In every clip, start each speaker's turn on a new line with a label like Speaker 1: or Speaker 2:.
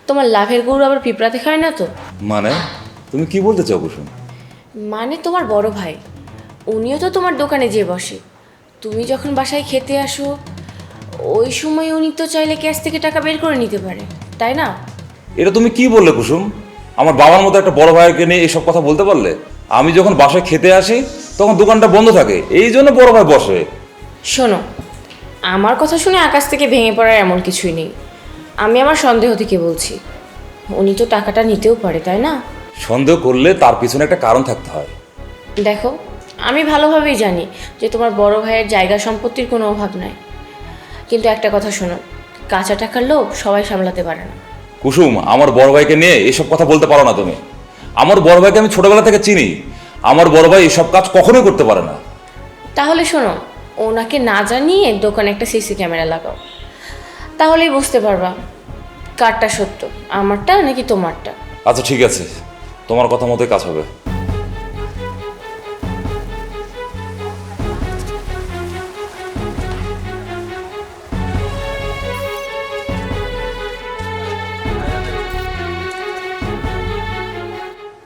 Speaker 1: তোমার লাভের গরু আবার পিঁপড়াতে খায় না তো?
Speaker 2: মানে তুমি কি বলতে চাও কুসুম?
Speaker 1: মানে তোমার বড় ভাই, উনিও তো তোমার দোকানে যেয়ে বসে। তুমি যখন বাসায় খেতে আসো ওই সময় উনি তো চাইলে ক্যাশ থেকে টাকা বের করে নিতে পারে, তাই না?
Speaker 2: এটা তুমি কি বললে কুসুম? আমার বাবার মতো একটা বড় ভাইকে নিয়ে এইসব কথা বলতে পারলে? আমি যখন বাসায় খেতে আসি তখন দোকানটা বন্ধ থাকে, এই জন্য বড় ভাই বসে।
Speaker 1: শোনো, আমার কথা শুনে আকাশ থেকে ভেঙে পড়ার এমন কিছুই নেই। আমি আমার সন্দেহ থেকে বলছি, উনি তো টাকাটা নিতেও পারে, তাই না?
Speaker 2: সন্দেহ করলে তার পিছনে একটা কারণ থাকতে হয়।
Speaker 1: দেখো, আমি ভালোভাবেই জানি যে তোমার বড় ভাইয়ের জায়গা সম্পত্তির কোনো অভাব নাই, কিন্তু একটা কথা শোনো, কাঁচা টাকার লোভ সবাই সামলাতে পারে না।
Speaker 2: কুসুম, আমার বড় ভাইকে নিয়ে এসব কথা বলতে পারো না তুমি। আমার বড় ভাইকে আমি ছোটবেলা থেকে চিনি। আমার বড় ভাই এসব কাজ কখনোই করতে পারে না।
Speaker 1: তাহলে শোনো, ওনাকে না জানিয়ে দোকানে একটা সিসি ক্যামেরা লাগাও, তাহলেই বুঝতে পারবা কারটা সত্য, আমারটা নাকি তোমারটা।
Speaker 2: আচ্ছা ঠিক আছে, তোমার কথা মতোই কাজ হবে।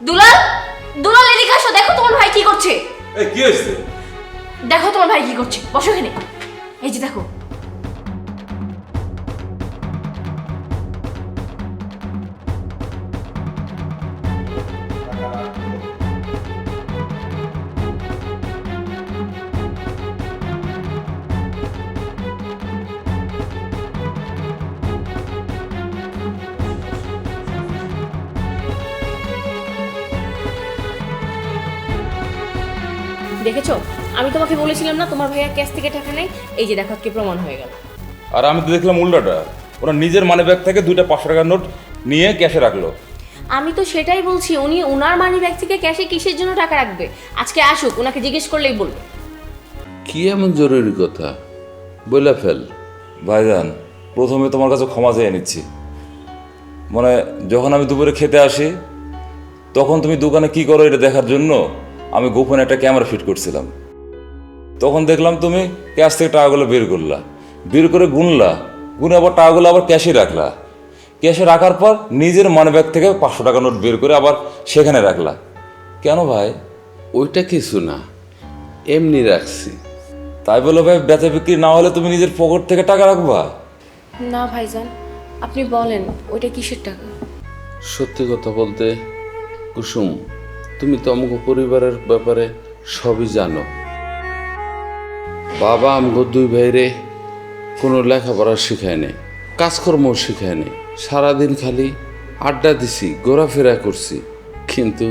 Speaker 1: দুলাল, দুলাল এদিকে আসো, দেখো তোমার ভাই কি করছে।
Speaker 2: এই কি হয়েছে?
Speaker 1: দেখো তোমার ভাই কি করছে, বসো এখানে। এই যে দেখো। দেখেছো, আমি তোমাকে বলেছিলাম না তোমার ভাইয়া ক্যাশ থেকে টাকা নেই? এই যে দেখো, আজকে প্রমাণ হয়ে গেল।
Speaker 2: আর আমি তো দেখলাম উল্টাটা, ওরা নিজের মানি ব্যাগ থেকে 2টা 500 টাকার নোট নিয়ে ক্যাশে রাখলো।
Speaker 1: আমি তো সেটাই বলছি, উনি ওনার মানি ব্যাগ থেকে ক্যাশে কিসের জন্য টাকা রাখবে? আজকে আসুক, ওনাকে জিজ্ঞেস করলেই বলবে।
Speaker 3: কি এমন জরুরি কথা বলে ফেল।
Speaker 2: ভাইজান, প্রথমে তোমার কাছে ক্ষমা চেয়ে নিচ্ছি। মানে যখন আমি দুপুরে খেতে আসি তখন তুমি দোকানে কি করো এটা দেখার জন্য আমি গোপনে একটা ক্যামেরা ফিট করছিলাম। তখন দেখলাম তুমি ক্যাশ থেকে টাকাগুলো বের করলা, বের করে গুনলা, গুনে আবার টাকাগুলো আবার ক্যাশে রাখলা। ক্যাশে রাখার পর নিজের মানি ব্যাগ থেকে 500 টাকা নোট বের করে আবার সেখানে রাখলা। কেন ভাই?
Speaker 3: ওইটা কিছু না, এমনি রাখছি।
Speaker 2: তাই বলে ভাই বেচা বিক্রি না হলে তুমি নিজের পকেট থেকে টাকা রাখবা?
Speaker 1: না ভাইজান, আপনি বলেন ওইটা কিসের টাকা?
Speaker 3: সত্যি কথা বলতে কুসুম, তুমি তো আমাকে পরিবারের ব্যাপারে সবই জানো। বাবা আমগো দুই ভাইরে কোনো লেখাপড়া শিখায় নেই, কাজকর্মও শিখায় নেই। সারাদিন খালি আড্ডা দিছি, ঘোরাফেরা করছি। কিন্তু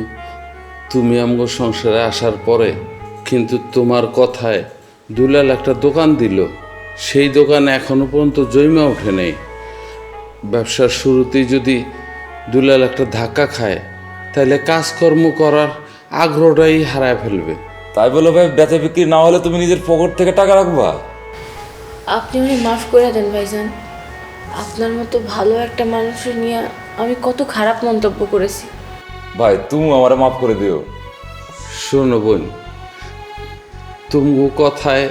Speaker 3: তুমি আমগো সংসারে আসার পরে কিন্তু তোমার কথায় দুলাল একটা দোকান দিল, সেই দোকান এখনো পর্যন্ত জৈমা ওঠে নেই। ব্যবসার শুরুতেই যদি দুলাল একটা ধাক্কা খায় তাহলে কাজকর্ম করার আগ্রহটাই হারায় ফেলবে।
Speaker 2: তাই বলে ভাই বেচা বিক্রি না হলে তুমি নিজের পকেট থেকে টাকা রাখবা?
Speaker 1: আপনি উনি মাফ করে দেন ভাইজান, আপনার মতো ভালো একটা মানুষের নিয়ে আমি কত খারাপ মন্তব্য করেছি।
Speaker 2: ভাই তুমি আমারে মাফ করে দিও।
Speaker 3: শোনো বোন, তুমি কথায়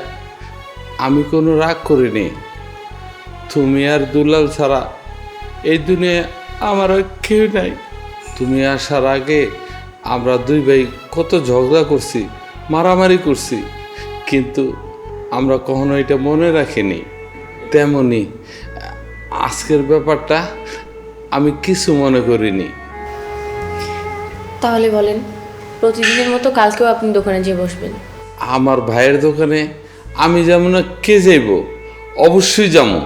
Speaker 3: আমি কোনো রাগ করিনি। তুমি আর দুলাল ছাড়া এই দুনিয়ায় আমার আর কেউ নাই। তুমি আসার আগে আমরা দুই ভাই কত ঝগড়া করছি, মারামারি করছি, কিন্তু আমরা কখনো এটা মনে রাখিনি। তেমনি আজকের ব্যাপারটা আমি কিছু মনে করিনি।
Speaker 1: তাহলে বলেন, প্রতিদিনের মতো কালকেও আপনি দোকানে যেয়ে বসবেন?
Speaker 3: আমার ভাইয়ের দোকানে আমি যেমন কে যাইব, অবশ্যই যাবো।